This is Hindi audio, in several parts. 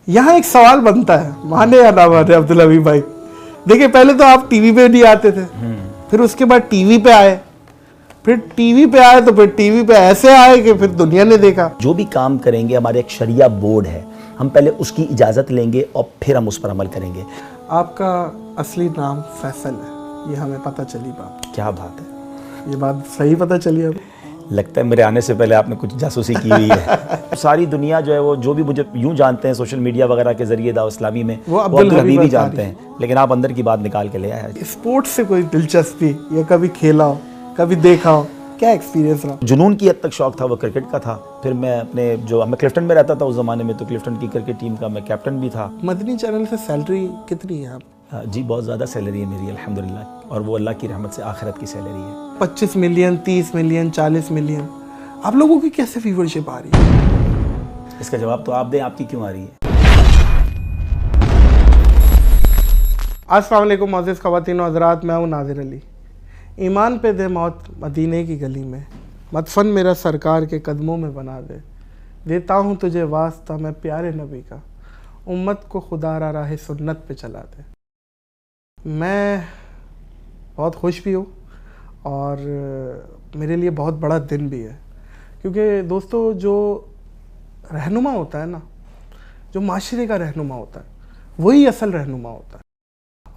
यहाँ एक सवाल बनता है, माने या ना माने अब्दुल हबीब भाई, देखिए पहले तो आप टीवी पे नहीं आते थे, फिर उसके बाद टीवी पे आए, फिर टीवी पे आए तो फिर टीवी पे ऐसे आए कि फिर दुनिया ने देखा। जो भी काम करेंगे हमारे एक शरिया बोर्ड है, हम पहले उसकी इजाज़त लेंगे और फिर हम उस पर अमल करेंगे। आपका असली नाम फैसल है, ये हमें पता चली बात। क्या बात है, ये बात सही पता चली हमें। लगता है मेरे आने से पहले आपने कुछ जासूसी की हुई है। सारी दुनिया जो है वो जो भी मुझे यूं जानते हैं सोशल मीडिया वगैरह के जरिए दाव इस्लामी में, वो अब्दुल हबीब ही जानते हैं, लेकिन आप अंदर की बात निकाल के ले आए। स्पोर्ट्स से कोई दिलचस्पी या कभी खेला हो, कभी देखा हो, क्या एक्सपीरियंस रहा? जुनून की हद तक शौक था वो क्रिकेट का था। फिर मैं मैं क्लिफ्टन में रहता था उस ज़माने में, तो क्लिफ्टन की क्रिकेट टीम का मैं कैप्टन भी था। मदनी चैनल से सैलरी कितनी है आप? जी बहुत ज़्यादा सैलरी है मेरी अल्हम्दुलिल्लाह, और वो अल्लाह की रहमत से आखिरत की सैलरी है। 25 मिलियन, 30 मिलियन, 40 मिलियन, आप लोगों की कैसे व्यूवरशिप आ रही है? इसका जवाब तो आप दें, आपकी क्यों आ रही है? अस्सलाम वालेकुम मोअज़्ज़िज़ ख़वातीन व हज़रात, मैं हूँ नाज़िर अली। ईमान पे दे मौत मदीने की गली में, मदफन मेरा सरकार के कदमों में बना दे। देता हूँ तुझे वास्ता मैं प्यारे नबी का, उम्मत को खुदा राह सुन्नत पे चला दे। मैं बहुत खुश भी हूँ और मेरे लिए बहुत बड़ा दिन भी है, क्योंकि दोस्तों जो रहनुमा होता है ना, जो माशरे का रहनुमा होता है, वही असल रहनुमा होता है।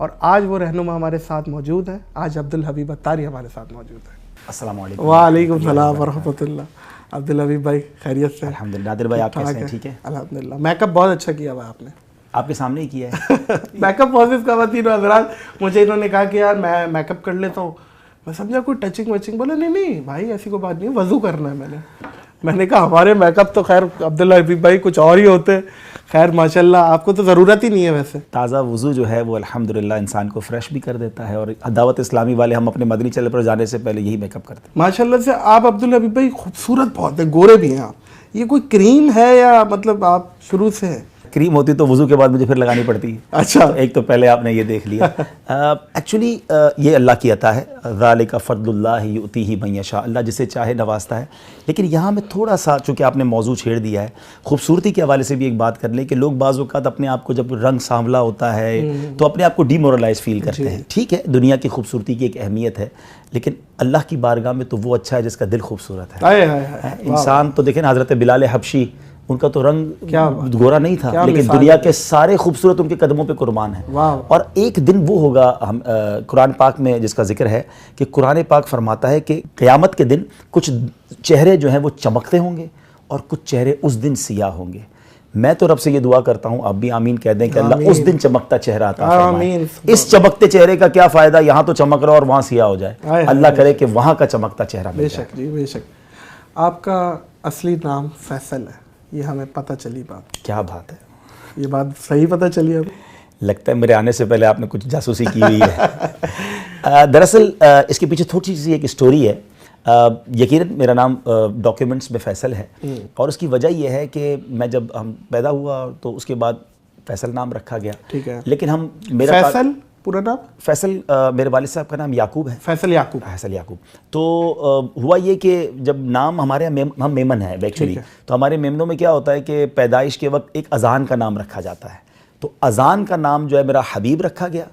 और आज वो रहनुमा हमारे साथ मौजूद है। आज अब्दुल हबीब अत्तारी हमारे साथ मौजूद है। अस्सलाम वालेकुम। वालेकुम सलाम व रहमतुल्लाह। अब्दुल हबीब भाई खैरियत से? अल्हम्दुलिल्लाह। नादिर भाई आप कैसे हैं? ठीक है अल्हम्दुलिल्लाह। मेकअप बहुत अच्छा किया हुआ आपने। आपके सामने ही किया है। मेकअप मोअज़्ज़िज़ ख़वातीन व हज़रात, मुझे इन्होंने कहा कि यार मैं मेकअप कर लेता हूँ। मैं समझा कोई टचिंग वचिंग, बोला नहीं नहीं भाई ऐसी कोई बात नहीं, वज़ू करना है। मैंने कहा हमारे मेकअप तो खैर अब्दुल हबीब भाई कुछ और ही होते, खैर माशाल्लाह आपको तो ज़रूरत ही नहीं है। वैसे ताज़ा वज़ू जो है वो अल्हम्दुलिल्लाह इंसान को फ्रेश भी कर देता है, और दावत इस्लामी वाले हम अपने मदनी चैनल पर जाने से पहले यही मेकअप करते हैं। माशाल्लाह से आप अब्दुल हबीब भाई खूबसूरत बहुत है, गोरे भी हैं आप। ये कोई क्रीम है या मतलब आप शुरू से है? क्रीम होती तो वज़ू के बाद मुझे फिर लगानी पड़ती है। अच्छा, तो एक तो पहले आपने ये देख लिया। एक्चुअली ये अल्लाह की अता है, ज़ालिका फ़ज़्लुल्लाहि युअतीहि मन यशा, अल्लाह जिसे चाहे नवाजता है। लेकिन यहाँ में थोड़ा सा, चूँकि आपने मौजू छेड़ दिया है, खूबसूरती के हवाले से भी एक बात कर लें कि लोग बाज़ औक़ात अपने आप को, जब रंग सांवला होता है तो अपने आप को डीमोरलाइज फील करते हैं। ठीक है, दुनिया की खूबसूरती की एक अहमियत है, लेकिन अल्लाह की बारगाह में तो वो अच्छा है जिसका दिल खूबसूरत है। इंसान तो देखें ना, हज़रत बिलाल हबशी, उनका तो रंग क्या गोरा नहीं था, लेकिन दुनिया के सारे खूबसूरत उनके कदमों पे कुर्बान है। और एक दिन वो होगा, हम कुरान पाक में जिसका जिक्र है कि कुरान पाक फरमाता है कि क़यामत के दिन कुछ चेहरे जो हैं वो चमकते होंगे और कुछ चेहरे उस दिन सियाह होंगे। मैं तो रब से ये दुआ करता हूँ, आप भी आमीन कह दें कि अल्लाह उस दिन चमकता चेहरा अता फरमाए। इस चमकते चेहरे का क्या फ़ायदा, यहाँ तो चमक रहा और वहाँ सियाह हो जाए। अल्लाह करे कि वहाँ का चमकता चेहरा मिल जाए। बेशक जी, बेशक। आपका असली नाम फैसल है, ये हमें पता चली बात। क्या बात है, ये बात सही पता चली हमें। लगता है मेरे आने से पहले आपने कुछ जासूसी की हुई है। दरअसल इसके पीछे थोड़ी सी एक स्टोरी है। यकीनन मेरा नाम डॉक्यूमेंट्स में फैसल है, और उसकी वजह यह है कि मैं जब हम पैदा हुआ तो उसके बाद फैसल नाम रखा गया। ठीक है, लेकिन मेरा फैसल पूरा नाम फैसल, मेरे वालिद साहब का नाम याकूब है, फैसल याकूब। फैसल याकूब। तो हुआ ये कि जब नाम हमारे यहाँ हम मेमन है एक्चुअली, तो हमारे मेमनों में क्या होता है कि पैदाइश के वक्त एक अजान का नाम रखा जाता है। तो अजान का नाम जो है मेरा हबीब रखा गया,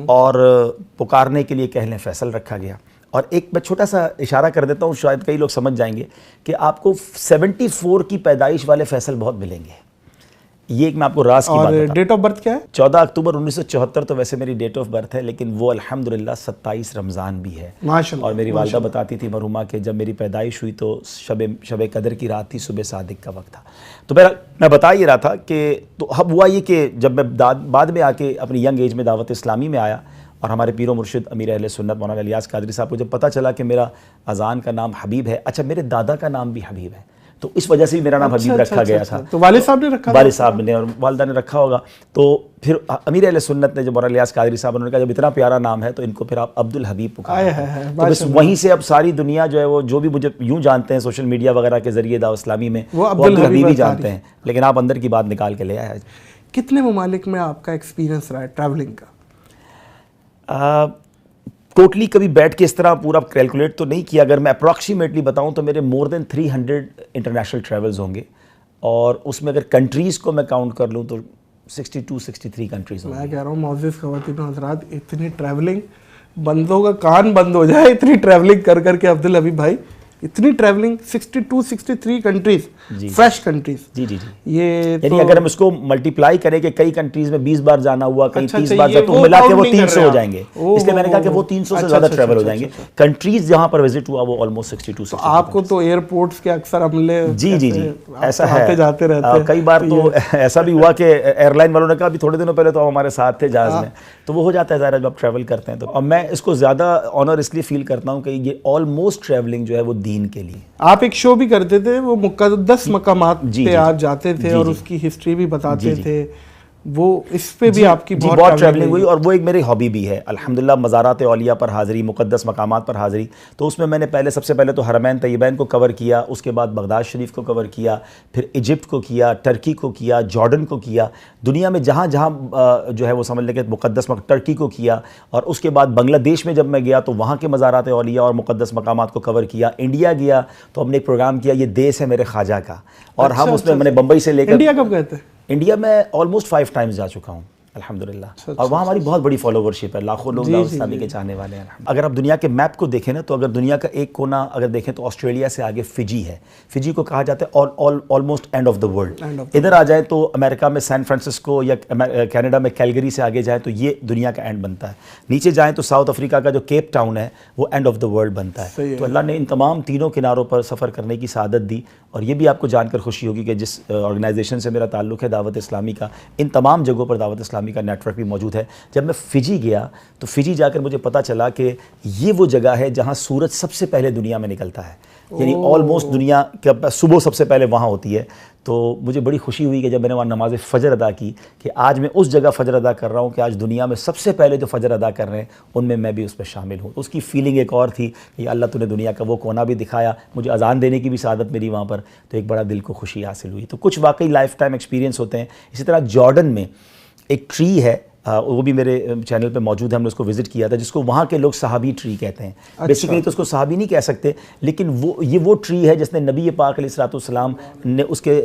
और पुकारने के लिए कह लें फैसल रखा गया। और एक मैं छोटा सा इशारा कर देता हूँ, शायद कई लोग समझ जाएंगे कि आपको 74 की पैदाइश वाले फैसल बहुत मिलेंगे। ये एक मैं आपको राज की बात बताऊं। डेट ऑफ बर्थ क्या है? 14 अक्टूबर 1974 तो वैसे मेरी डेट ऑफ बर्थ है, लेकिन वो अल्हम्दुलिल्लाह 27 रमज़ान भी है। माशाअल्लाह। और मेरी वालिदा बताती थी मरहुमा के जब मेरी पैदाइश हुई तो शब कदर की रात थी, सुबह सादिक का वक्त था। तो मैं बता ये रहा था कि तो अब हुआ ये कि जब मैं बाद में आके अपनी यंग एज में दावत इस्लामी में आया, और हमारे पीरो मुर्शिद अमीर अहले सुन्नत मौलाना इलियास कादरी साहब को जब पता चला कि मेरा अजान का नाम हबीब है, अच्छा मेरे दादा का नाम भी हबीब है, तो इस वजह से भी मेरा नाम हबीब रखा गया था। तो वालिद साहब ने रखा? वालिद साहब ने और वालिदा ने रखा होगा। तो फिर अमीर अहले सुन्नत ने, जब मौलाना इलियास कादरी साहब, उन्होंने कहा जब इतना प्यारा नाम है तो इनको फिर आप अब्दुल हबीब पुकारें। तो बस वहीं से अब सारी दुनिया जो है वो जो भी मुझे यूं जानते हैं सोशल मीडिया वगैरह के जरिए दाव इस्लामी में, वो अब्दुल हबीब ही जानते हैं, लेकिन आप अंदर की बात निकाल के ले आए। कितने ममालिक में आपका एक्सपीरियंस रहा है ट्रैवलिंग का? टोटली कभी बैठ के इस तरह पूरा कैलकुलेट तो नहीं किया। अगर मैं अप्रॉक्सीमेटली बताऊं तो मेरे मोर देन 300 इंटरनेशनल ट्रैवल्स होंगे, और उसमें अगर कंट्रीज़ को मैं काउंट कर लूं तो 62-63 कंट्रीज होंगी। मैं कह रहा हूँ मौजूद ख़वातीन हज़रात, इतनी ट्रैवलिंग, बंदों का कान बंद हो जाए इतनी ट्रैवलिंग कर करके। अब्दुल हबीब भाई, इतनी ट्रैवलिंग, 62-63 कंट्रीज, फ्रेश कंट्रीज। जी जी जी। ये यानी तो अगर हम इसको मल्टीप्लाई करें कि कई कंट्रीज में 20 बार जाना हुआ, कहीं 30 बार ये जाना, तो वो मिला के वो count नहीं कर 300 रहे हो आप। जाएंगे। ओह, इसलिए मैंने कहा कि वो 300 से ज़्यादा ट्रैवल हो जाएंगे। कंट्रीज जहाँ पर विजिट हुआ वो ऑलमोस्ट 62 तो आपको तो एयरपोर्ट्स के अक्सर हमले, जी जी जी, ऐसा है, आते जाते रहते हैं। कई बार तो ऐसा भी हुआ कि एयरलाइन वालों ने कहा अभी थोड़े दिनों पहले तो हमारे साथ थे जहाज में, तो वो हो जाता है ज़ाहिर जब आप ट्रैवल करते हैं तो। अब मैं इसको ज़्यादा ऑनर इसलिए फील करता हूँ कि ये ऑलमोस्ट ट्रैवलिंग जो है वो दीन के लिए। आप एक शो भी करते थे, वो मुक़द्दस मकामात पे आप जाते थे और उसकी हिस्ट्री भी बताते थे, वो इस पे भी आपकी बहुत ट्रैवलिंग हुई और वो एक मेरी हॉबी भी है अल्हम्दुलिल्लाह। मज़ारात औलिया पर हाज़िरी, मुक़द्दस मकामात पर हाज़िरी, तो उसमें मैंने सबसे पहले तो हरमैन तैयबैन को कवर किया, उसके बाद बगदाद शरीफ को कवर किया, फिर इजिप्ट को किया, टर्की को किया, जॉर्डन को किया, दुनिया में जहाँ जहाँ जो है वो समझ लें कि मुक़द्दस टर्की को किया, और उसके बाद बांग्लादेश में जब मैं गया तो वहाँ के मज़ारात औलिया और मुक़द्दस मकामात को कवर किया। इंडिया गया तो हमने एक प्रोग्राम किया, ये देश है मेरे ख्वाजा का, और हम उसमें मैंने बम्बई से लेकर। इंडिया कब गए थे? इंडिया में ऑलमोस्ट 5 टाइम्स जा चुका हूँ अल्हम्दुलिल्लाह, और वहाँ हमारी बहुत बड़ी फॉलोवरशिप है, लाखों लोग दावत इस्लामी के चाहने वाले हैं। अगर आप दुनिया के मैप को देखें ना, तो अगर दुनिया का एक कोना अगर देखें तो ऑस्ट्रेलिया से आगे फिजी है। फिजी को कहा जाता है almost end of the world. इधर आ जाए तो अमेरिका में सैन फ्रांसिस्को या कनाडा में कैलगरी से आगे जाए तो ये दुनिया का एंड बनता है। नीचे जाएँ तो साउथ अफ्रीका का जो केप टाउन है वो एंड ऑफ द वर्ल्ड बनता है। तो अल्लाह ने इन तमाम तीनों किनारों पर सफ़र करने की सआदत दी। और ये भी आपको जानकर खुशी होगी कि जिस ऑर्गेनाइजेशन से मेरा ताल्लुक़ है दावत इस्लामी का, इन तमाम जगहों पर दावत इस्लामी का नेटवर्क भी मौजूद है। जब मैं फ़िजी गया तो फ़िजी जाकर मुझे पता चला कि ये वो जगह है जहाँ सूरज सबसे पहले दुनिया में निकलता है, यानी ऑलमोस्ट दुनिया का सुबह सबसे पहले वहाँ होती है। तो मुझे बड़ी खुशी हुई कि जब मैंने वहाँ नमाज फ़जर अदा की कि आज मैं उस जगह फ़जर अदा कर रहा हूँ कि आज दुनिया में सबसे पहले जो फ़जर अदा कर रहे हैं उनमें मैं भी उस पर शामिल हूँ। उसकी फ़ीलिंग एक और थी कि अल्लाह तूने दुनिया का वो कोना भी दिखाया, मुझे अजान देने की भी सआदत मिली वहाँ पर, तो एक बड़ा दिल को खुशी हासिल हुई। तो कुछ वाकई लाइफ टाइम एक्सपीरियंस होते हैं। इसी तरह जॉर्डन में एक ट्री है, वो भी मेरे चैनल पे मौजूद है, हमने उसको विज़िट किया था, जिसको वहाँ के लोग सहाबी ट्री कहते हैं। अच्छा। बेसिकली तो उसको सहाबी नहीं कह सकते, लेकिन वो ट्री है जिसने नबी पाक अलैहिस्सलाम ने उसके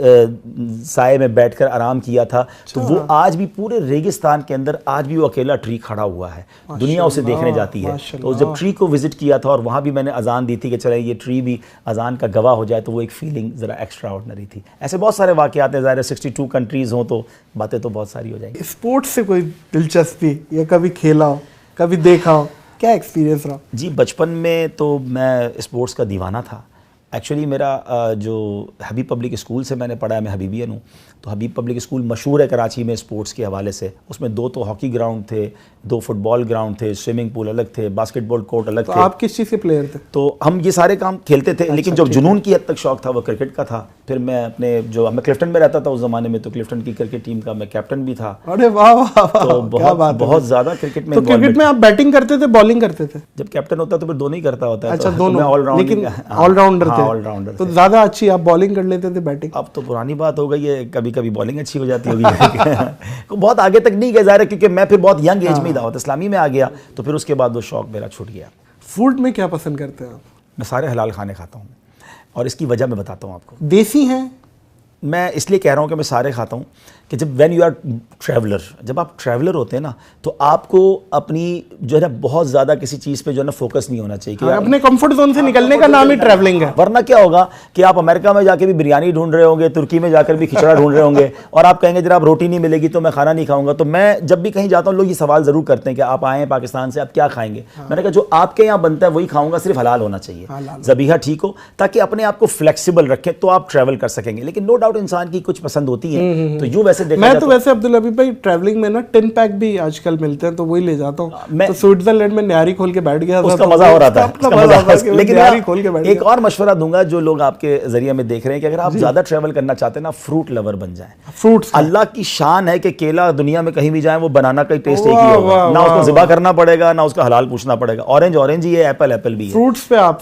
साए में बैठकर आराम किया था। तो वो आज भी पूरे रेगिस्तान के अंदर आज भी वो अकेला ट्री खड़ा हुआ है, दुनिया उसे देखने जाती है। तो जब ट्री को विज़िट किया था और वहाँ भी मैंने अजान दी थी कि चले ये ट्री भी अजान का गवाह हो जाए, तो वो एक फ़ीलिंग ज़रा एक्स्ट्रा ऑर्डनरी थी। ऐसे बहुत सारे वाक़यात हैं, ज़ाहिर 62 कंट्रीज़ हों तो बातें तो बहुत सारी हो जाएंगी। स्पोर्ट्स से कोई दिलचस्पी या कभी खेला हो, कभी देखा हो, क्या एक्सपीरियंस रहा? जी, बचपन में तो मैं स्पोर्ट्स का दीवाना था। एक्चुअली मेरा जो हबीब पब्लिक स्कूल से मैंने पढ़ा है, मैं हबीबियन हूँ, तो हबीब पब्लिक स्कूल मशहूर है कराची में स्पोर्ट्स के हवाले से। उसमें 2 तो हॉकी ग्राउंड थे, 2 फुटबॉल ग्राउंड थे, स्विमिंग पूल अलग थे, बास्केटबॉल कोर्ट अलग तो थे। आप किस चीज़ के प्लेयर थे? तो हम ये सारे काम खेलते थे, लेकिन जो जुनून की हद तक शौक था वो क्रिकेट का था। फिर मैं मैं क्लिफ्टन में रहता था उस ज़माने में, तो क्लिफ्टन की क्रिकेट टीम का मैं कैप्टन भी था। अरे वाह वाह वाह, तो बहुत ज़्यादा क्रिकेट में। तो क्रिकेट में आप बैटिंग करते थे, बॉलिंग करते थे? जब कैप्टन होता है तो फिर दोनों ही करता होता है। अच्छा, तो दोनों, मैं ऑलराउंडर, लेकिन ऑलराउंडर थे। ऑलराउंडर। तो ज़्यादा अच्छी आप बॉलिंग कर लेते थे बैटिंग? अब तो पुरानी बात हो गई है, कभी कभी बॉलिंग अच्छी हो जाती होगी। बहुत आगे तक नहीं गया ज़ाहिर, क्योंकि मैं फिर बहुत यंग एज में ही दावत इस्लामी में आ गया, तो फिर उसके बाद वो शौक मेरा छूट गया। फूड में क्या पसंद करते हैं आप? मैं सारे हलाल खाने खाता हूँ, और इसकी वजह मैं बताता हूँ आपको। देसी हैं? मैं इसलिए कह रहा हूँ कि मैं सारे खाता हूँ कि जब व्हेन यू आर ट्रैवलर, जब आप ट्रैवलर होते हैं ना, तो आपको अपनी जो है ना बहुत ज़्यादा किसी चीज़ पे जो है ना फोकस नहीं होना चाहिए कि अपने कंफर्ट जोन से निकलने का नाम ही ट्रैवलिंग है। वरना क्या होगा कि आप अमेरिका में जाके भी बिरयानी ढूंढ रहे होंगे, तुर्की में जाकर भी खिचड़ा ढूंढ रहे होंगे, और आप कहेंगे जरा आप रोटी नहीं मिलेगी तो मैं खाना नहीं खाऊंगा। तो मैं जब भी कहीं जाता हूँ लोग ये सवाल ज़रूर करते हैं कि आप आए हैं पाकिस्तान से, आप क्या खाएंगे? मैंने कहा जो आपके यहाँ बनता है वही खाऊंगा, सिर्फ हलाल होना चाहिए, ज़बीहा ठीक हो, ताकि अपने आप को फ्लेक्सिबल रखें तो आप ट्रैवल कर सकेंगे। लेकिन नो डाउट इंसान की कुछ पसंद होती है, तो यूँ वैसे देखा मैं तो वैसे अब्दुल हबीब भाई ट्रैवलिंग में ना 10 पैक भी आजकल मिलते हैं, तो वही ले जाता हूँ। तो स्विट्जरलैंड में न्यारी खोल के बैठ गया था, उसका मजा हो रहा था। लेकिन न्यारी खोल के बैठ एक और मशवरा दूंगा जो लोग आपके जरिए में देख रहे हैं कि अगर आप ज्यादा ट्रैवल करना चाहते हैं ना, फ्रूट लवर बन जाएं। फ्रूट्स, अल्लाह की शान है कि केला दुनिया में कहीं भी जाए वो बनाना का टेस्ट एक ही होगा, ना उसको ज़िबा करना पड़ेगा, ना उसका हलाल पूछना पड़ेगा। ऑरेंज ऑरेंज ही है, एप्पल एप्पल भी है।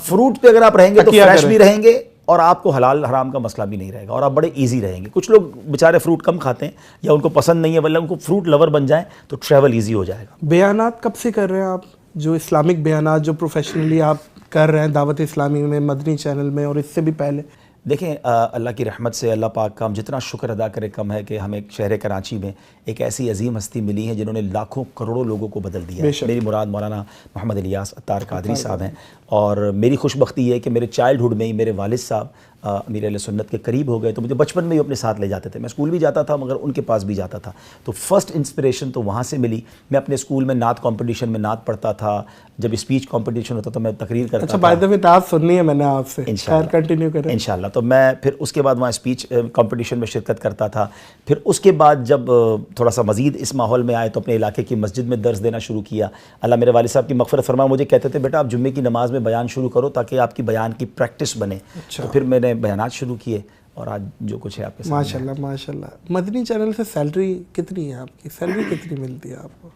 फ्रूट पे अगर आप रहेंगे तो फ्रेश भी रहेंगे, और आपको हलाल हराम का मसला भी नहीं रहेगा, और आप बड़े इजी रहेंगे। कुछ लोग बेचारे फ्रूट कम खाते हैं या उनको पसंद नहीं है, वल्ला उनको फ्रूट लवर बन जाए तो ट्रैवल इजी हो जाएगा। बयानात कब से कर रहे हैं आप, जो इस्लामिक बयानात जो प्रोफेशनली आप कर रहे हैं दावत इस्लामी में, मदनी चैनल में, और इससे भी पहले? देखें, अल्लाह की रहमत से, अल्लाह पाक का हम जितना शुक्र अदा करें कम है कि हमें शहर कराची में एक ऐसी अजीम हस्ती मिली है जिन्होंने लाखों करोड़ों लोगों को बदल दिया है। मेरी मुराद मौलाना मोहम्मद इलियास अत्तार कादरी साहब हैं, और मेरी खुशबख्ती है कि मेरे चाइल्डहुड में ही मेरे वालिद साहब अमीर अहले सुन्नत के करीब हो गए, तो मुझे बचपन में ही अपने साथ ले जाते थे। मैं स्कूल भी जाता था मगर उनके पास भी जाता था, तो फर्स्ट इंस्पिरेशन तो वहाँ से मिली। मैं अपने स्कूल में नात कंपटीशन में नात पढ़ता था, जब स्पीच कंपटीशन होता तो मैं तकरीर करता था। अच्छा, बाय द वे नात सुननी है मैंने आपसे, इंशाल्लाह कंटिन्यू करें। इंशाल्लाह। तो मैं फिर उसके बाद वहाँ स्पीच कंपटीशन में शिरकत करता था। फिर उसके बाद जब थोड़ा सा मज़ीद इस माहौल में आए तो अपने इलाके की मस्जिद में दर्स देना शुरू किया। अल्लाह मेरे वालिद साहब की मग़फ़िरत फरमा, मुझे कहते थे बेटा आप जुम्मे की नमाज में बयान शुरू करो ताकि आपकी बयान की प्रैक्टिस बने। तो फिर मैंने बयानात शुरू किए और आज जो कुछ है आपके सामने। माशाल्लाह माशाल्लाह। मदनी चैनल से सैलरी कितनी है आपकी, सैलरी कितनी मिलती है आपको?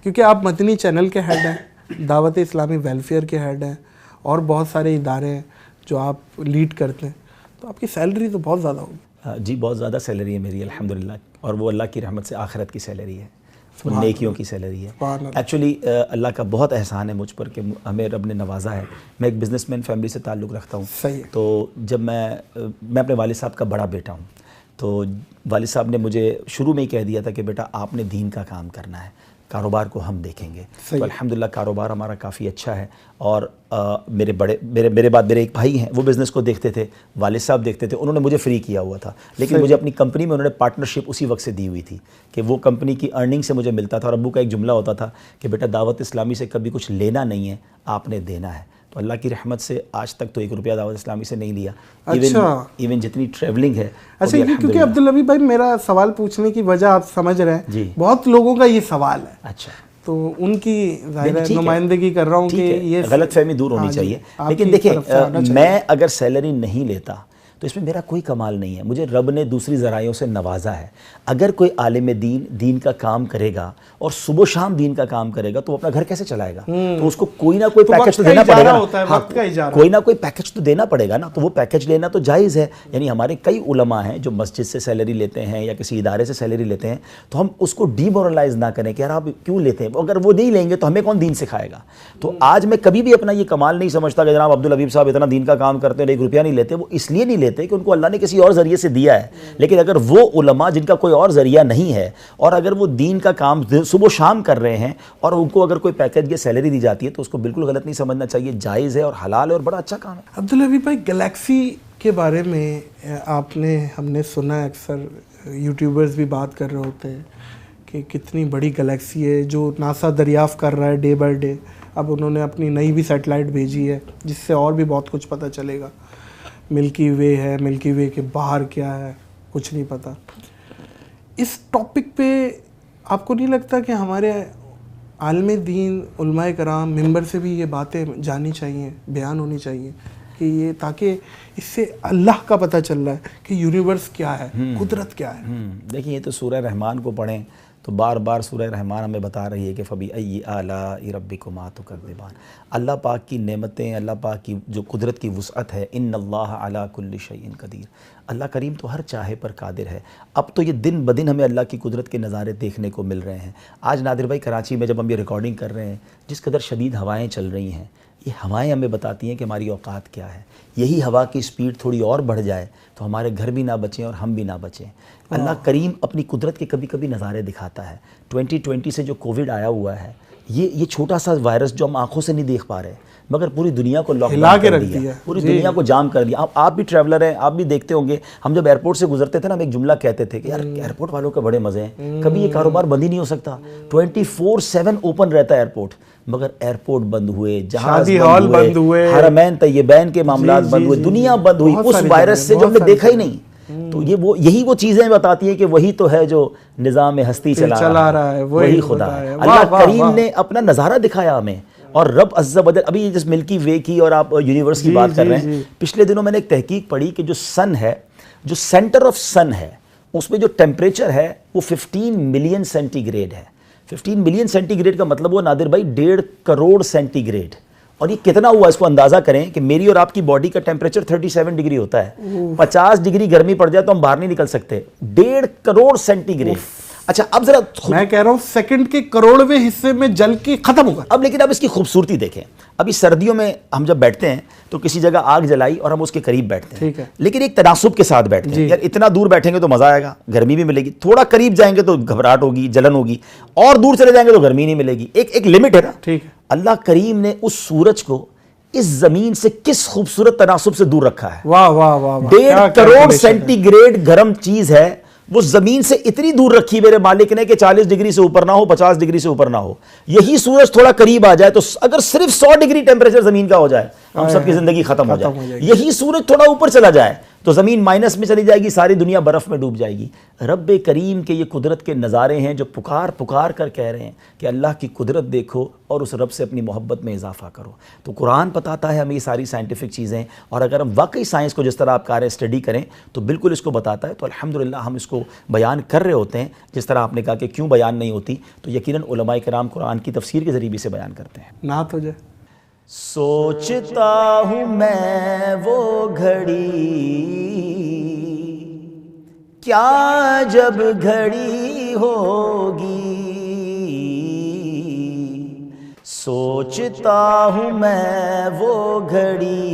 क्योंकि आप मदनी चैनल के हेड हैं, दावत इस्लामी वेलफेयर के हेड हैं, और बहुत सारे इदारे हैं जो आप लीड करते हैं, तो आपकी सैलरी तो बहुत ज़्यादा होगी। जी बहुत ज़्यादा सैलरी है मेरी अल्हम्दुलिल्लाह, और वो अल्लाह की रहमत से आखिरत की सैलरी है, वो नेकियों की सैलरी है। एक्चुअली अल्लाह का बहुत एहसान है मुझ पर कि हमें रब ने नवाजा है। मैं एक बिज़नेसमैन फैमिली से ताल्लुक़ रखता हूँ। सही है। तो जब मैं अपने वालिद साहब का बड़ा बेटा हूँ, तो वालिद साहब ने मुझे शुरू में ही कह दिया था कि बेटा आपने दीन का काम करना है, कारोबार को हम देखेंगे। तो अल्हम्दुलिल्लाह कारोबार हमारा काफ़ी अच्छा है, और मेरे बाद मेरे एक भाई हैं वो बिज़नेस को देखते थे, वालिद साहब देखते थे, उन्होंने मुझे फ्री किया हुआ था, लेकिन मुझे अपनी कंपनी में उन्होंने पार्टनरशिप उसी वक्त से दी हुई थी कि वो कंपनी की अर्निंग से मुझे मिलता था। और अब्बू का एक जुमला होता था कि बेटा दावत इस्लामी से कभी कुछ लेना नहीं है, आपने देना है। तो अल्लाह की रहमत से आज तक तो 1 रुपया दावत इस्लामी से नहीं लिया। अच्छा। इवन जितनी ट्रैवलिंग है। अच्छा, ये क्योंकि अब्दुल हबीब भाई मेरा सवाल पूछने की वजह आप समझ रहे हैं जी, बहुत लोगों का ये सवाल है। अच्छा, तो उनकी नुमाइंदगी कर रहा हूँ कि ये गलतफहमी दूर होनी चाहिए। लेकिन देखिए, मैं अगर सैलरी नहीं लेता तो इसमें मेरा कोई कमाल नहीं है, मुझे रब ने दूसरी ज़राइयों से नवाजा है। अगर कोई आलिम दीन का काम करेगा और सुबह शाम दीन का काम करेगा तो वो अपना घर कैसे चलाएगा? तो उसको कोई ना कोई पैकेज तो देना पड़ेगा ना। हाँ, कोई ना कोई पैकेज तो देना पड़ेगा ना, तो वो पैकेज लेना तो जायज़ है। यानी हमारे कई उलमा हैं जो मस्जिद से सैलरी लेते हैं या किसी इदारे से सैलरी लेते हैं, तो हम उसको डीमोरलाइज ना करें कि यार आप क्यों लेते हैं, अगर वो नहीं लेंगे तो हमें कौन दीन सिखाएगा। तो आज मैं कभी भी अपना ये कमाल नहीं समझता कि जनाब अब्दुल हबीब साहब इतना दीन का काम करते हैं 1 रुपया नहीं लेते। वो इसलिए नहीं लेते कि उनको अल्लाह ने किसी और जरिए से दिया है। लेकिन अगर वो उलमा जिनका कोई और जरिया नहीं है और अगर वो दीन का काम सुबह शाम कर रहे हैं और उनको अगर कोई पैकेज या सैलरी दी जाती है तो उसको बिल्कुल गलत नहीं समझना चाहिए, जायज़ है और हलाल है और बड़ा अच्छा काम है। अब्दुल हबीब भाई, गैलेक्सी के बारे में हमने सुना है, अक्सर यूट्यूबर्स भी बात कर रहे होते हैं कि कितनी बड़ी गैलेक्सी है जो नासा दरियाफ़्त कर रहा है डे बाय डे। अब उन्होंने अपनी नई भी सैटेलाइट भेजी है जिससे और भी बहुत कुछ पता चलेगा। मिल्की वे है, मिल्की वे के बाहर क्या है कुछ नहीं पता। इस टॉपिक पे आपको नहीं लगता कि हमारे आलम दीन उलमाए कराम मिंबर से भी ये बातें जानी चाहिए, बयान होनी चाहिए कि ये, ताकि इससे अल्लाह का पता चल रहा है कि यूनिवर्स क्या है, कुदरत क्या है। देखिए, ये तो सूरह रहमान को पढ़ें तो बार बार सूरह रहमान हमें बता रही है कि फ़बी अय्यि आलाइ रब्बिकुमा तुकज़्ज़िबान। अल्लाह पाक की नेमतें, अल्लाह पाक की जो कुदरत की वुसअत है, इन्नल्लाह अला कुल्लि शैइन कदीर। अल्लाह करीम तो हर चाहे पर कादिर है। अब तो ये दिन ब दिन हमें अल्लाह की कुदरत के नज़ारे देखने को मिल रहे हैं। आज नादिर भाई कराची में जब हम ये रिकॉर्डिंग कर रहे हैं, जिस कदर शदीद हवाएँ चल रही हैं, ये हवाएं हमें बताती हैं कि हमारी औकात क्या है। यही हवा की स्पीड थोड़ी और बढ़ जाए तो हमारे घर भी ना बचें और हम भी ना बचें। अल्लाह करीम अपनी कुदरत के कभी कभी नज़ारे दिखाता है। 2020 से जो कोविड आया हुआ है, ये छोटा सा वायरस जो हम आंखों से नहीं देख पा रहे मगर पूरी दुनिया को लॉकडाउन कर दिया, पूरी दुनिया को जाम कर दिया। आप भी ट्रैवलर हैं, आप भी देखते होंगे, हम जब एयरपोर्ट से गुजरते थे ना, हम एक जुमला कहते थे कि यार एयरपोर्ट वालों के बड़े मज़े हैं, कभी ये कारोबार बंद ही नहीं हो सकता, 24/7 ओपन रहता है एयरपोर्ट। मगर एयरपोर्ट बंद हुए, जहाज बंद हुए, हरमैन तय्यबैन के मामलात बंद हुए, दुनिया बंद हुई उस वायरस से जो हमने देखा ही नहीं। तो यही वो चीज़ें बताती हैं कि वही तो है जो निज़ाम हस्ती चला रहा है, वही खुदा है। अल्लाह करीम ने अपना नज़ारा दिखाया हमें। और रब अज़्ज़ा वजल, अभी जिस मिल्की वे की और आप यूनिवर्स की बात कर रहे हैं, पिछले दिनों मैंने एक तहकीक पढ़ी कि जो सन है, जो सेंटर ऑफ सन है, उसमें जो टेम्परेचर है वो 15 मिलियन सेंटीग्रेड है। 15 मिलियन सेंटीग्रेड का मतलब हुआ नादिर भाई 1.5 करोड़ सेंटीग्रेड। और ये कितना हुआ इसको अंदाज़ा करें कि मेरी और आपकी बॉडी का टेम्परेचर 37 डिग्री होता है, 50 डिग्री गर्मी पड़ जाए तो हम बाहर नहीं निकल सकते। 1.5 करोड़ सेंटीग्रेड। अच्छा, अब जरा मैं कह रहा हूं सेकंड के करोड़वें हिस्से में जल के खत्म होगा। अब लेकिन अब इसकी खूबसूरती देखें, अभी सर्दियों में हम जब बैठते हैं तो किसी जगह आग जलाई और हम उसके करीब बैठते हैं, ठीक है, लेकिन एक तनासुब के साथ बैठते हैं। यार इतना दूर बैठेंगे तो मजा आएगा, गर्मी भी मिलेगी, थोड़ा करीब जाएंगे तो घबराहट होगी, जलन होगी, और दूर चले जाएंगे तो गर्मी नहीं मिलेगी। एक लिमिट है ना। ठीक है। अल्लाह करीम ने उस सूरज को इस जमीन से किस खूबसूरत तनासुब से दूर रखा है। वाह वाह वाह, 1.5 करोड़ सेंटीग्रेड गर्म चीज है, वो जमीन से इतनी दूर रखी मेरे मालिक ने कि 40 डिग्री से ऊपर ना हो, 50 डिग्री से ऊपर ना हो। यही सूरज थोड़ा करीब आ जाए तो अगर सिर्फ 100 डिग्री टेम्परेचर जमीन का हो जाए, हम सबकी जिंदगी खत्म हो जाए। यही सूरज थोड़ा ऊपर चला जाए तो जमीन माइनस में चली जाएगी, सारी दुनिया बर्फ में डूब जाएगी। रब्बे करीम के ये कुदरत के नज़ारे हैं जो पुकार पुकार कर कह रहे हैं कि अल्लाह की कुदरत देखो और उस रब से अपनी मोहब्बत में इजाफा करो। तो कुरान बताता है हमें ये सारी साइंटिफिक चीज़ें, और अगर हम वाकई साइंस को जिस तरह आप कार्य स्टडी करें तो बिल्कुल इसको बताता है। तो अल्हम्दुलिल्लाह हम इसको बयान कर रहे होते हैं। जिस तरह आपने कहा कि क्यों बयान नहीं होती, तो यकीनन उलमाए किराम कुरान की तफसीर के ज़रिए भी से बयान करते हैं। नात हो जाए। सोचता हूँ मैं वो घड़ी, क्या जब घड़ी होगी। सोचता हूँ मैं वो घड़ी,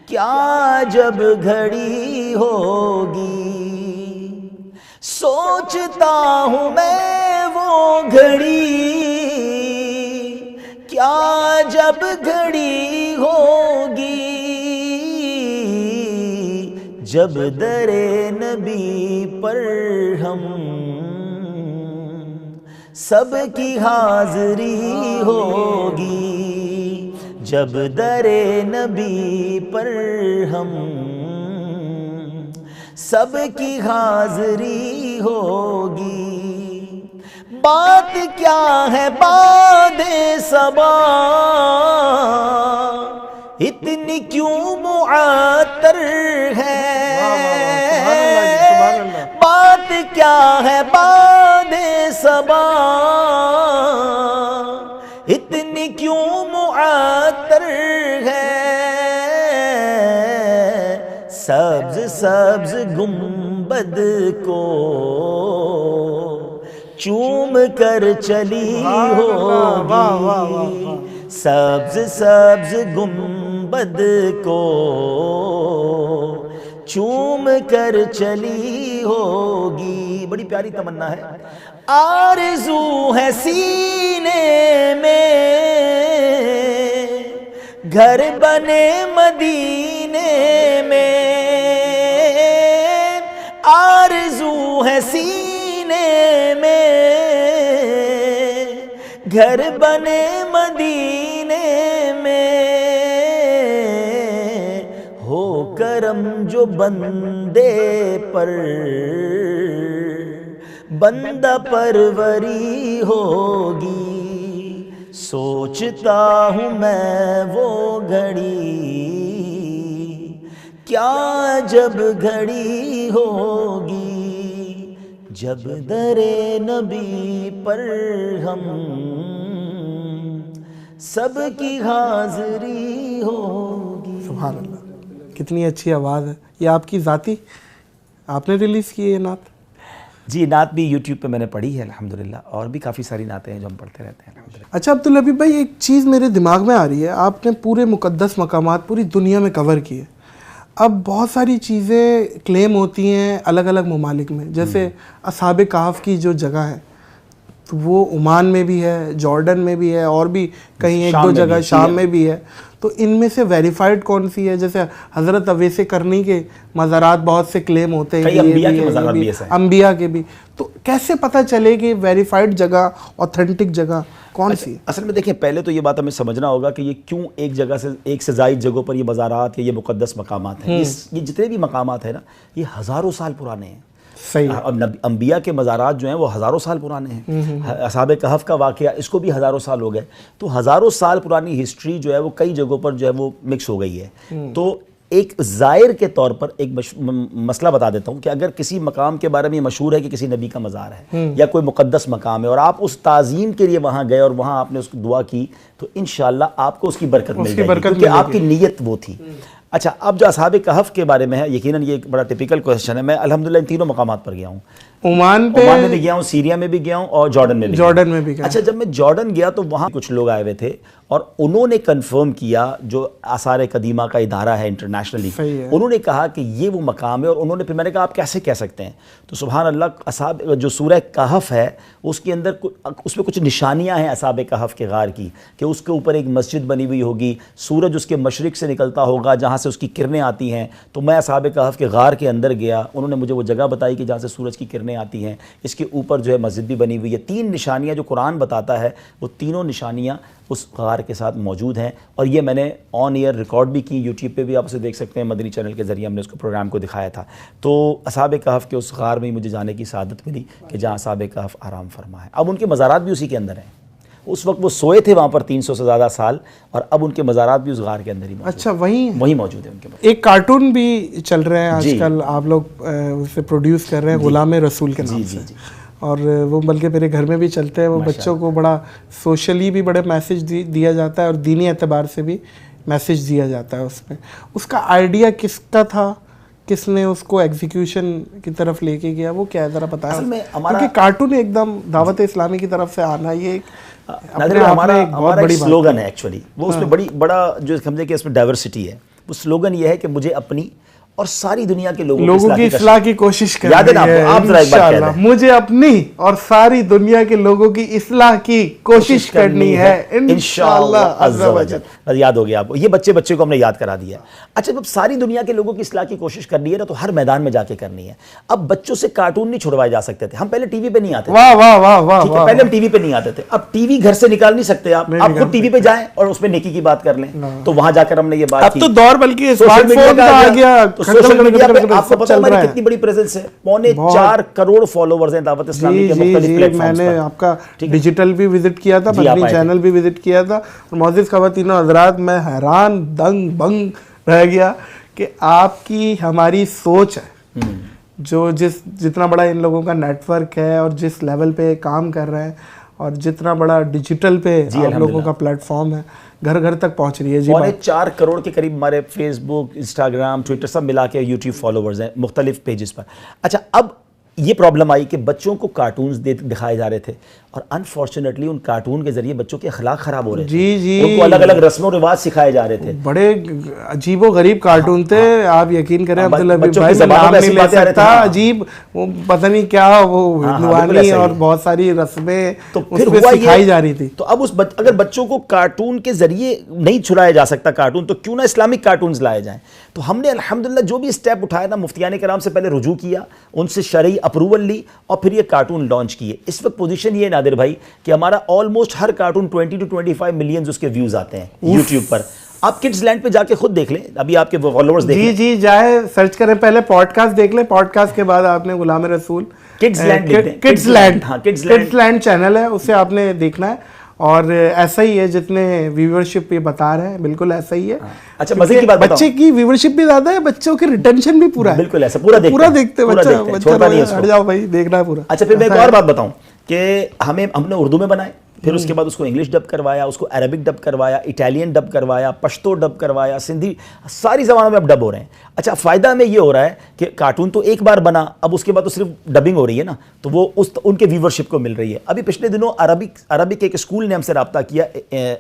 क्या जब घड़ी होगी। सोचता हूँ मैं वो घड़ी, क्या जब घड़ी होगी। जब दरे नबी पर हम सबकी हाज़री होगी। जब दरे नबी पर हम सबकी हाज़री होगी। बात क्या है बादे सबा, इतनी क्यों मुआतर है। बात क्या है बादे सबा, इतनी क्यों मुआतर है। सब्ज सब्ज गुंबद को चूम कर चली होगी। सब्ज सब्ज गुंबद को चूम कर चली होगी। बड़ी प्यारी तमन्ना है। आरज़ू है सीने में घर बने मदीने में। आरज़ू है सीने में घर बने मदीने में। हो करम जो बंदे पर बंदा परवरी होगी। सोचता हूँ मैं वो घड़ी, क्या जब घड़ी होगी। जब दरे नबी पर हम सबकी हाज़री होगी। सुभान अल्लाह, कितनी अच्छी आवाज़ है। ये आपकी ज़ाती आपने रिलीज़ की है ये नात? जी, नात भी यूट्यूब पे मैंने पढ़ी है अल्हम्दुलिल्लाह, और भी काफ़ी सारी नातें हैं जो हम पढ़ते रहते हैं अल्हम्दुलिल्लाह। अच्छा अब्दुल हबीब भाई, एक चीज़ मेरे दिमाग में आ रही है, आपने पूरे मुक़द्दस मकामात पूरी दुनिया में कवर किए। अब बहुत सारी चीज़ें क्लेम होती हैं अलग अलग ममालिक में, जैसे असहाबे कहफ की जो जगह है तो वो ओमान में भी है, जॉर्डन में भी है, और भी कहीं एक दो जगह शाम में भी है। तो इनमें से वेरीफाइड कौन सी है? जैसे हज़रत अवैसे करनी के मज़ारात बहुत से क्लेम होते हैं, अम्बिया के भी। तो कैसे पता चले कि वेरीफाइड जगह, ऑथेंटिक जगह कौन सी? असल में देखिए, पहले तो ये बात हमें समझना होगा कि ये क्यों एक जगह से, एक से ज़ायद जगहों पर ये मज़ारात या ये मुक़द्दस मकामात हैं। ये जितने भी मकामात हैं ना, ये हज़ारों साल पुराने हैं। सही। अब अंबिया के मज़ारात जो हैं वो हज़ारों साल पुराने हैं। असहाबे कहफ का वाक़या, इसको भी हज़ारों साल हो गए। तो हज़ारों साल पुरानी हिस्ट्री जो है वो कई जगहों पर जो है वो मिक्स हो गई है। तो एक ज़ायर के तौर पर एक मसला बता देता हूँ कि अगर किसी मकाम के बारे में मशहूर है कि किसी नबी का मज़ार है या कोई मुक़द्दस मकाम है और आप उस ताज़ीम के लिए वहाँ गए और वहाँ आपने उसको दुआ की, तो इंशाअल्लाह आपको उसकी बरकत मिल जाएगी, क्योंकि आपकी नीयत वो थी। अच्छा, अब जो असहाबे कहफ के बारे में है, यकीनन ये एक बड़ा टिपिकल क्वेश्चन है। मैं अल्हम्दुलिल्लाह इन तीनों मकामात पर गया हूँ। ओमान में भी गया हूँ, सीरिया में भी गया हूँ और जॉर्डन में भी गया। अच्छा, जब मैं जॉर्डन गया तो वहाँ कुछ लोग आए हुए थे और उन्होंने कंफर्म किया, जो आसार कदीमा का इदारा है इंटरनेशनली, उन्होंने कहा कि ये वो मकाम है। और उन्होंने फिर मैंने कहा आप कैसे कह सकते हैं? तो सुभान अल्लाह, असाब जो सूरह कहफ है उसके अंदर उसमें कुछ निशानियाँ हैं असाब कहफ के गार की, कि उसके ऊपर एक मस्जिद बनी हुई होगी, सूरज उसके मशरिक से निकलता होगा जहाँ से उसकी किरणें आती हैं। तो मैं असाब कहफ के गार के अंदर गया, उन्होंने मुझे वो जगह बताई कि जहाँ से सूरज की किरणें आती हैं। इसके ऊपर जो है मस्जिद भी बनी हुई है। 3 निशानियाँ जो कुरान बताता है, वो तीनों निशानियाँ उस गार के साथ मौजूद हैं। और ये मैंने ऑन एयर रिकॉर्ड भी की, यूट्यूब पे भी आप उसे देख सकते हैं, मदनी चैनल के ज़रिए हमने उसको प्रोग्राम को दिखाया था। तो असाब कहफ के उस गार में मुझे जाने की सआदत मिली कि जहाँ असाब कहफ आराम फरमा है। अब उनके मज़ारात भी उसी के अंदर हैं। उस वक्त वो सोए थे वहाँ पर 300 से ज़्यादा साल, और अब उनके मज़ारात भी उस गार के अंदर ही मौजूद। अच्छा, वही मौजूद है उनके। एक कार्टून भी चल रहे हैं आजकल, आप लोग उसे प्रोड्यूस कर रहे हैं, गुलाम रसूल के नाम से। और वो बल्कि मेरे घर में भी चलते हैं। वो बच्चों को बड़ा सोशली भी बड़े मैसेज दिया जाता है और दीनी एतबार से भी मैसेज दिया जाता है उसमें। उसका आइडिया किसका था, किसने उसको एग्जीक्यूशन की तरफ लेके गया, वो क्या है ज़रा बताया? असल में हमारा कार्टून एकदम दावत इस्लामी की तरफ से आना, ये हमारा एक स्लोगन है एक्चुअली। वो उसमें बड़ा जो समझे कि इसमें डाइवर्सिटी है। वो स्लोगन ये है कि मुझे अपनी और सारी दुनिया के लोगों की इस्लाह की कोशिश करनी है। याद है ना आपको? आप जरा एक बार कह दें, मुझे अपनी और सारी दुनिया के लोगों की इस्लाह की कोशिश करनी है इंशाअल्लाह अज़्ज़ा वजल। बस याद हो गया आपको, ये बच्चे को हमने याद करा दिया। अच्छा, जब सारी दुनिया के लोगों की इस्लाह की कोशिश करनी है ना, तो हर मैदान में जाके करनी है। अब बच्चों से कार्टून नहीं छुड़वाए जा सकते थे। हम पहले टीवी पे नहीं आते, वाह वाह वाह वाह, ठीक है, पहले हम टीवी पे नहीं आते थे। अब टीवी घर से निकाल नहीं सकते आप खुद टीवी पे जाएं और उसमें नेकी की बात कर लें। तो वहां जाकर हमने ये बात की। अब तो दौर बल्कि स्मार्टफोन का आ गया, सोशल मीडिया पे आपको पता है हमारी कितनी बड़ी प्रेजेंस है? 4.25 करोड़ फॉलोवर्स हैं दावत इस्लामी के मुख्तलिफ प्लेटफॉर्म्स पर। मैंने आपका डिजिटल भी विजिट किया था, मदनी चैनल भी विजिट किया था। और मौजूद ख़वातीन हज़रात, मैं हैरान दंग बंग रह गया कि आपकी हमारी सोच है, जो जितना बड़ा इन लोगों का नेटवर्क है और जिस लेवल पे काम कर रहे हैं और जितना बड़ा डिजिटल पे आप लोगों का प्लेटफॉर्म है, घर घर तक पहुंच रही है जी। 4.25 करोड़ के करीब हमारे फेसबुक, इंस्टाग्राम, ट्विटर सब मिला के यूट्यूब फॉलोवर्स हैं मुख्तलिफ पेजेस पर। अच्छा, अब ये प्रॉब्लम आई कि बच्चों को कार्टून्स दिखाए जा रहे थे और अनफॉर्चुनेटली उन कार्टून के जरिए बच्चों के अखलाक खराब हो रहे थे। जी, उनको अलग अलग रस्म और रिवाज सिखाए जा रहे थे। बड़े अजीबो गरीब कार्टून थे। आप यकीन करें अब्दुल हबीब भाई, मैं नाम नहीं ले सकता, अजीब, वो पता नहीं क्या, वो हिंदुआनी और बहुत सारी रस्में तो फिर सिखाई जा रही थी। तो अब अगर बच्चों को कार्टून के जरिए नहीं छुड़ाया जा सकता कार्टून, तो क्यों ना इस्लामिक कार्टून्स लाए जाएं। तो हमने अल्हम्दुलिल्लाह जो भी स्टेप उठाया ना, मुफ्तियान कराम से पहले रुजू किया, उनसे शरई अप्रूवल ली और फिर ये कार्टून लॉन्च किए। इस वक्त पोजीशन ये नादिर भाई कि हमारा almost her cartoon 20 to 25 million उसके व्यूज आते हैं यूट्यूब पर। आप किड्स लैंड पे जाके खुद देख लें, अभी आपके फॉलोअर्स देख लें। जी, जाए सर्च करें, पहले पॉडकास्ट देख लें, पॉडकास्ट के बाद आपने Ghulam Rasool kids land channel है, उसे आपने देखना है। और ऐसा ही है जितने व्यूअरशिप ये बता रहे हैं, बिल्कुल ऐसा ही है। अच्छा, मजे की बात, बच्चे की व्यूअरशिप भी ज्यादा है, बच्चों के रिटेंशन भी पूरा है। बिल्कुल ऐसा, पूरा देखते बच्चा हट जाओ भाई, देखना है पूरा। अच्छा, फिर मैं एक और बात बताऊं कि हमने उर्दू में बनाए, फिर उसके बाद उसको इंग्लिश डब करवाया, उसको अरबिक डब करवाया, इटालियन डब करवाया, पश्तो डब करवाया, सिंधी, सारी ज़बानों में अब डब हो रहे हैं। अच्छा, फ़ायदा में ये हो रहा है कि कार्टून तो एक बार बना, अब उसके बाद तो सिर्फ डबिंग हो रही है ना, तो वो उनके व्यूवरशिप को मिल रही है। अभी पिछले दिनों अरबिक एक स्कूल ने हमसे रब्ता किया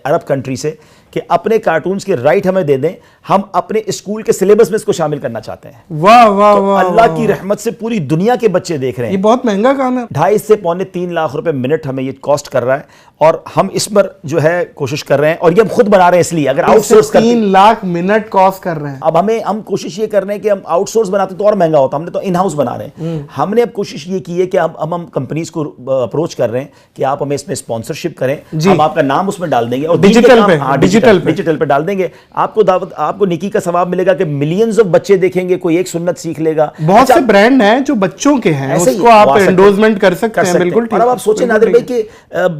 अरब कंट्री से कि अपने कार्टून्स के राइट हमें दे दें, हम अपने स्कूल के सिलेबस में इसको शामिल करना चाहते हैं। वाह वाह वाह, अल्लाह की रहमत से पूरी दुनिया के बच्चे देख रहे हैं। ये बहुत महंगा काम है, 2.5 से 3 लाख रुपए मिनट हमें ये कॉस्ट कर रहा है, और हम इस पर जो है कोशिश कर रहे हैं, और ये हम खुद बना रहे हैं। इसलिए अगर आउटसोर्स करते 3 लाख मिनट कॉस्ट कर रहे हैं, अब हम कोशिश ये कर रहे हैं कि हम आउटसोर्स बनाते तो और महंगा होता, हमने तो इन हाउस बना रहे हैं। हमने अब कोशिश ये की है कि हम कंपनीज को अप्रोच कर रहे हैं कि आप हमें इसमें स्पॉन्सरशिप करें, हम आपका नाम उसमें डाल देंगे और डिजिटल पे डाल देंगे। आपको नेकी का सवाब मिलेगा कि मिलियंस ऑफ बच्चे देखेंगे, कोई एक सुन्नत सीख लेगा। बहुत से ब्रांड हैं जो बच्चों के हैं, उसको आप एंडोर्समेंट कर सकते हैं। बिल्कुल। और अब आप सोचें नादिर भाई कि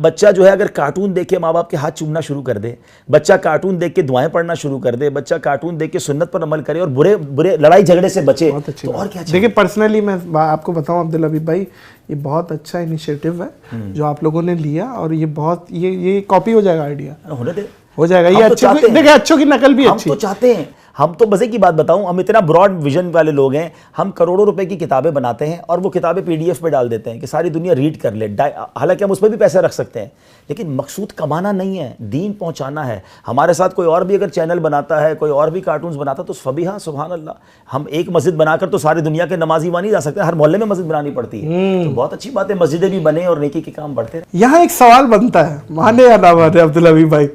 बच्चा जो है अगर कार्टून देख के माँ बाप के हाथ चूमना शुरू कर दे, बच्चा कार्टून देख के दुआएं पढ़ना शुरू कर दे, बच्चा कार्टून देख के सुन्नत पर अमल करे और बुरे लड़ाई झगड़े से बचे, तो और क्या। देखिए, पर्सनली मैं आपको बताऊं अब्दुल हबीब भाई, ये बहुत अच्छा इनिशिएटिव है जो आप लोगों ने लिया, और ये बहुत ये कॉपी हो जाएगा, आइडिया हो जाएगा। ये अच्छे की नकल भी अच्छी, हम तो चाहते हैं। हम तो मज़े की बात बताऊं, हम इतना ब्रॉड विजन वाले लोग हैं, हम करोड़ों रुपए की किताबें बनाते हैं और वो किताबें PDF पे डाल देते हैं कि सारी दुनिया रीड कर ले। हालांकि हम उस पर भी पैसे रख सकते हैं, लेकिन मकसूद कमाना नहीं है, दीन पहुंचाना है। हमारे साथ कोई और भी अगर चैनल बनाता है, कोई और भी कार्टून्स बनाता है, तो फबीहा सुभान अल्लाह। हम एक मस्जिद बनाकर तो सारी दुनिया के नमाजी बन ही जा सकते हैं, हर मोहल्ले में मस्जिद बनानी पड़ती है। तो बहुत अच्छी बात है, मस्जिदें भी बने और नेकी के काम बढ़ते रहे। यहाँ एक सवाल बनता है, माने या ना माने अब्दुल हबीब भाई,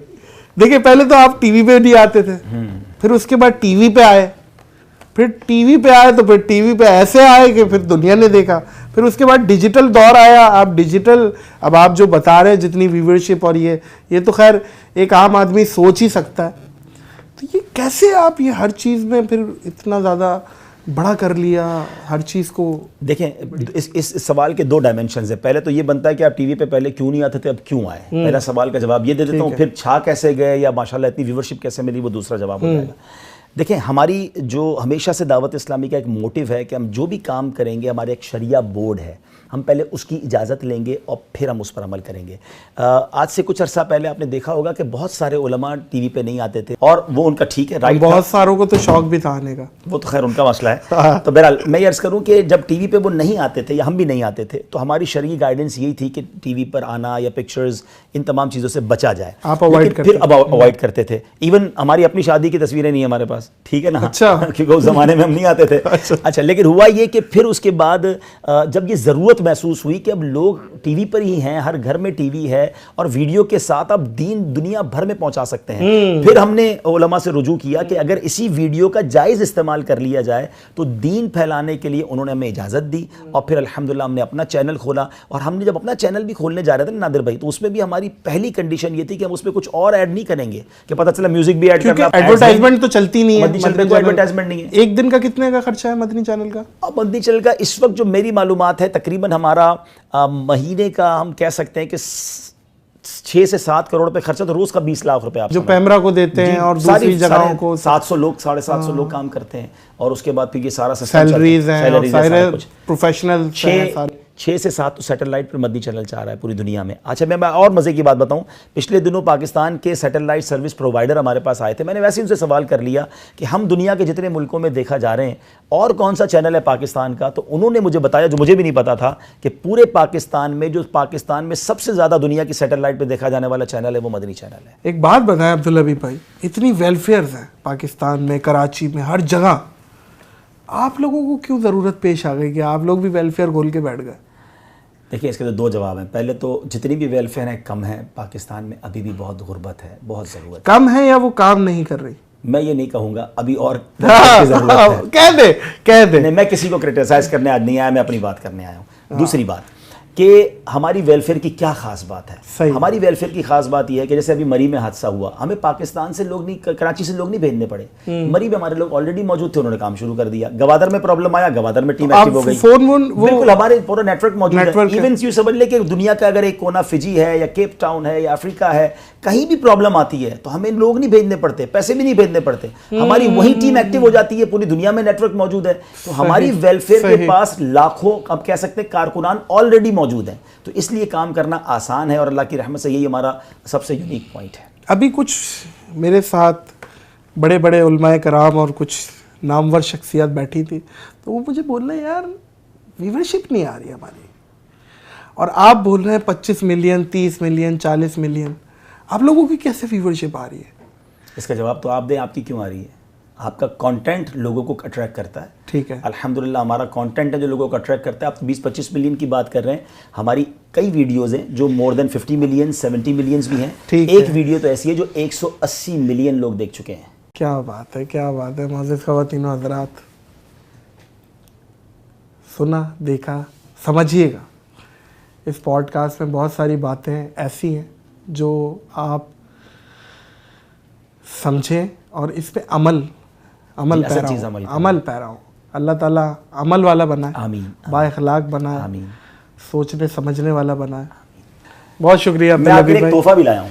देखिए पहले तो आप टीवी पे नहीं आते थे, फिर उसके बाद टीवी पे आए, फिर टीवी पे आए तो फिर टीवी पे ऐसे आए कि फिर दुनिया ने देखा, फिर उसके बाद डिजिटल दौर आया। आप डिजिटल, अब आप जो बता रहे हैं जितनी व्यूवरशिप और ये तो खैर एक आम आदमी सोच ही सकता है। तो ये कैसे आप ये हर चीज़ में फिर इतना ज़्यादा बड़ा कर लिया हर चीज़ को? देखें, इस सवाल के 2 डायमेंशंस है। पहले तो ये बनता है कि आप टीवी पे पहले क्यों नहीं आते थे, अब क्यों आए। पहला सवाल का जवाब ये दे देता हूँ, फिर छा कैसे गए या माशाल्लाह इतनी व्यूवरशिप कैसे मिली, वो दूसरा जवाब हो जाएगा। देखें, हमारी जो हमेशा से दावत इस्लामी का एक मोटिव है कि हम जो भी काम करेंगे, हमारे एक शरिया बोर्ड है, हम पहले उसकी इजाज़त लेंगे और फिर हम उस पर अमल करेंगे। आज से कुछ अर्सा पहले आपने देखा होगा कि बहुत सारे उलमा टीवी पे नहीं आते थे, और वो उनका ठीक है, राइट। बहुत सारों को तो शौक भी था आने का, वो तो खैर उनका मसला है। तो बहरहाल मैं ये अर्ज़ करूँ कि जब टीवी पे वो नहीं आते थे या हम भी नहीं आते थे, तो हमारी शरई गाइडेंस यही थी कि टीवी पर आना या पिक्चर्स, इन तमाम चीज़ों से बचा जाए। आप अवॉइड करते फिर अवॉइड करते थे। इवन हमारी अपनी शादी की तस्वीरें नहीं है हमारे पास, ठीक है ना। अच्छा। क्योंकि उस ज़माने में हम नहीं आते थे। अच्छा, लेकिन हुआ ये कि फिर उसके बाद जब ये ज़रूरत महसूस हुई कि अब लोग टीवी पर ही हैं, हर घर में टीवी है और वीडियो के साथ अब दीन दुनिया भर में पहुंचा सकते हैं, फिर हमने उलमा से रुजू किया कि अगर इसी वीडियो का जायज़ इस्तेमाल कर लिया जाए तो दीन फैलाने के लिए उन्होंने हमें इजाज़त दी। और फिर अल्हम्दुलिल्लाह हमने अपना चैनल खोला, और हमने जब अपना चैनल भी खोलने जा रहे थे नादिर भाई, तो उसमें भी हमारी पहली कंडीशन ये थी कि हम उसमें कुछ और ऐड नहीं करेंगे, कि पता चला म्यूजिक भी ऐड करना, एडवर्टाइजमेंट तो चलती नहीं है, एडवर्टाइजमेंट नहीं है। एक दिन का कितने का खर्चा है मदनी चैनल का? अब मदनी चैनल का इस वक्त जो मेरी मालूमात है, तकरीबन हमारा महीने का हम कह सकते हैं कि 6 से 7 करोड़ पे खर्चा, तो रोज का 20 लाख रुपए आप जो पैमरा को देते हैं और दूसरी जगहों को 700 लोग 750 लोग काम करते हैं, और उसके बाद फिर ये सारा सैलरीज हैं, सारे प्रोफेशनल 6 से 7 तो सैटेलाइट पर मदनी चैनल चाह रहा है पूरी दुनिया में। अच्छा, मैं और मज़े की बात बताऊं, पिछले दिनों पाकिस्तान के सैटेलाइट सर्विस प्रोवाइडर हमारे पास आए थे। मैंने वैसे ही उनसे सवाल कर लिया कि हम दुनिया के जितने मुल्कों में देखा जा रहे हैं और कौन सा चैनल है पाकिस्तान का, तो उन्होंने मुझे बताया, जो मुझे भी नहीं पता था, कि पूरे पाकिस्तान में जो पाकिस्तान में सबसे ज़्यादा दुनिया की सैटेलाइट पर देखा जाने वाला चैनल है वो मदनी चैनल है। एक बात बताएं अब्दुल हबीब भाई, इतनी वेलफेयर्स हैं पाकिस्तान में, कराची में, हर जगह, आप लोगों को क्यों ज़रूरत पेश आ गई कि आप लोग भी वेलफेयर खोल के बैठ गए? देखिए, इसके तो 2 जवाब हैं। पहले तो जितनी भी वेलफेयर है कम है पाकिस्तान में, अभी भी बहुत गुर्बत है, बहुत ज़रूरत कम है, या वो काम नहीं कर रही? मैं ये नहीं कहूँगा, अभी और ज़रूरत है। कह दे। नहीं, मैं किसी को क्रिटिसाइज करने आज नहीं आया, मैं अपनी बात करने आया हूँ। दूसरी बात कि हमारी वेलफेयर की क्या खास बात है। हमारी वेलफेयर की खास बात यह है कि जैसे अभी मरी में हादसा हुआ, हमें पाकिस्तान से लोग नहीं, कराची से लोग नहीं भेजने पड़े, मरी में हमारे लोग ऑलरेडी मौजूद थे, उन्होंने काम शुरू कर दिया। गवादर में प्रॉब्लम आया, गवादर में टीम एक्टिव हो गई, बिल्कुल हमारे पूरा नेटवर्क मौजूद है। इवन यू समझ ले कि दुनिया का अगर एक कोना फिजी है या केप टाउन है या अफ्रीका है, कहीं भी प्रॉब्लम आती है तो हमें लोग नहीं भेजने पड़ते, पैसे भी नहीं भेजने पड़ते, हमारी वही टीम एक्टिव हो जाती है, पूरी दुनिया में नेटवर्क मौजूद है। तो हमारी वेलफेयर के पास लाखों, अब कह सकते हैं, कारकुनान ऑलरेडी मौजूद हैं, तो इसलिए काम करना आसान है, और अल्लाह की रहमत से यही हमारा सबसे यूनिक पॉइंट है। अभी कुछ मेरे साथ बड़े बड़े उलमाए कराम और कुछ नामवर शख्सियत बैठी थी, तो वो मुझे बोल रहे हैं, यार व्यूवरशिप नहीं आ रही हमारी, और आप बोल रहे हैं 25 मिलियन, 30 मिलियन, 40 मिलियन, आप लोगों की कैसे व्यूवरशिप आ रही है? इसका जवाब तो आप दें, आपकी क्यों आ रही है? आपका कंटेंट लोगों को अट्रैक्ट करता है। ठीक है, अल्हम्दुलिल्लाह हमारा कंटेंट है जो लोगों को अट्रैक्ट करता है। आप 20-25 मिलियन की बात कर रहे हैं, हमारी कई वीडियोस हैं जो मोर देन 50 मिलियन, 70 मिलियंस भी हैं। एक वीडियो तो ऐसी है जो 180 मिलियन लोग देख चुके हैं। क्या बात है, क्या बात है। मोअज़्ज़िज़ ख़वातीन व हज़रात, सुना, देखा, समझिएगा, इस पॉडकास्ट में बहुत सारी बातें ऐसी हैं जो आप समझें और इस पे अमल पैरा हो। अल्लाह ताला अमल वाला बनाए, आमीन, बाइखलाक बनाए, आमीन, सोचने समझने वाला बनाए। बहुत शुक्रिया। मैं आपके लिए एक तोहफा भी लाया हूँ,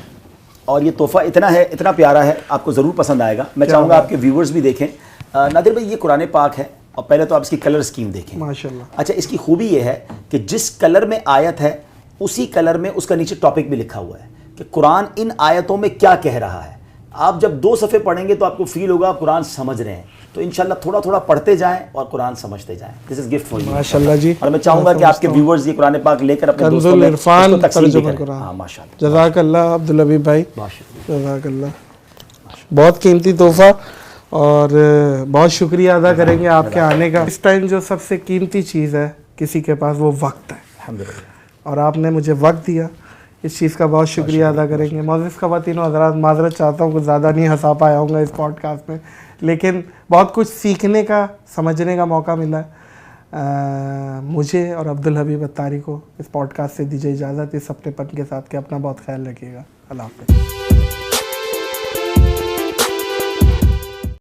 और ये तोहफा इतना है, इतना प्यारा है, आपको ज़रूर पसंद आएगा। मैं चाहूँगा आपके व्यूवर्स भी देखें। नादिर भाई, ये कुरान पाक है, और पहले तो आप इसकी कलर स्कीम देखें माशाल्लाह। अच्छा, इसकी खूबी ये है कि जिस कलर में आयत है उसी कलर में उसका नीचे टॉपिक भी लिखा हुआ है कि कुरान इन आयतों में क्या कह रहा है। आप जब 2 सफ़े पढ़ेंगे तो आपको फील होगा आप कुरान समझ रहे हैं। तो इंशाल्लाह थोड़ा थोड़ा पढ़ते जाएं और कुरान समझते जाएं। This is gift for you माशाल्लाह जी। और मैं चाहूँगा कि आपके व्यूवर्स ये कुरान पाक लेकर अपने दोस्तों कंजुल में इरफान इसको तकसीम भी तर्जुमा करें। कुरान। हाँ माशाल्लाह, जज़ाकल्लाह अब्दुल हबीब भाई, माशाल्लाह। जज़ाकल्लाह। बहुत कीमती तोहफा और बहुत शुक्रिया अदा करेंगे आपके आने का। इस टाइम जो सबसे कीमती चीज़ है किसी के पास वो वक्त है, अल्हम्दुलिल्लाह। और आपने मुझे वक्त दिया, इस चीज़ का बहुत शुक्रिया अदा करेंगे। मोअज़्ज़िज़ ख़वातीन व हज़रात, माज़रत चाहता हूँ, कुछ ज़्यादा नहीं हंसा पाया हूँगा इस पॉडकास्ट में, लेकिन बहुत कुछ सीखने का, समझने का मौका मिला है। मुझे और अब्दुल हबीब अत्तारी को इस पॉडकास्ट से दीजिए इजाज़त, इस अपनेपन के साथ कि अपना बहुत ख्याल रखिएगा। अल्लाह हाफ़िज़।